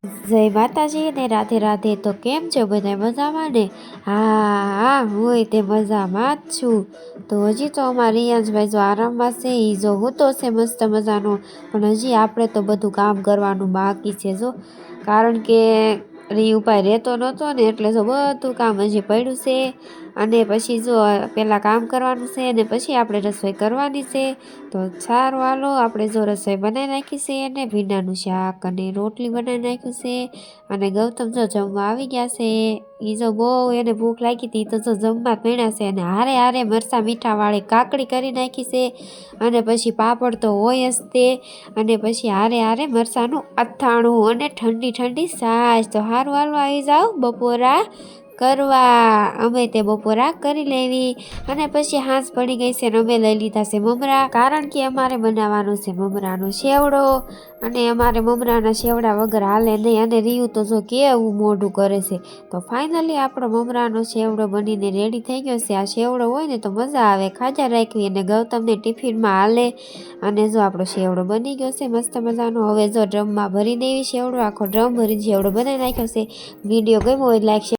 જય માતાજી ને રાધે રાધે। તો કેમ છો બધા મજામાં ને? હા હું તે મજામાં જ છું। તો હજી તો અમારા રિયાંશભાઈ જો આરામમાં છે, એ જો હું તો છે મસ્ત મજાનો, પણ હજી આપણે તો બધું કામ કરવાનું બાકી છે જો, કારણ કે રી ઉપાય રહેતો નહોતો ને એટલે જો બધું કામ હજી પડ્યું છે। અને પછી જો પહેલાં કામ કરવાનું છે અને પછી આપણે રસોઈ કરવાની છે। તો સારું હાલો, આપણે જો રસોઈ બનાવી નાખી છે અને ભીંડાનું શાક અને રોટલી બનાવી નાખ્યું છે। અને ગૌતમ જો જમવા આવી ગયા છે। એ જો બહુ એને ભૂખ લાગી હતી, તો જો જમવા પીણ્યા છે અને હારે હારે મરચાં મીઠાવાળી કાકડી કરી નાખી છે। અને પછી પાપડ તો હોય જ તે, અને પછી હારે હારે મરચાંનું અથાણું અને ઠંડી ઠંડી છાશ। તો હારું હાલો આવી જાઓ બપોરા કરવા। અમે તે બપોરા કરી લેવી અને પછી હાંસ પડી ગઈ છે અને અમે લઈ લીધા છે મમરા, કારણ કે અમારે બનાવવાનો છે મમરાનો સેવડો, અને અમારે મમરાના સેવડા વગર હાલે નહીં। અને રીયું તો જો કેવું મોઢું કરે છે। તો ફાઇનલી આપણો મમરાનો સેવડો બનીને રેડી થઈ ગયો છે। આ સેવડો હોય ને તો મજા આવે ખાજા રાખવી, અને ગૌતમને ટિફિનમાં હાલે। અને જો આપણો સેવડો બની ગયો છે મસ્ત મજાનો। હવે જો ડ્રમમાં ભરી દેવી સેવડો, આખો ડ્રમ ભરીને સેવડો બનાવી નાખ્યો છે। વિડીયો ગમ્યો હોય લાઈક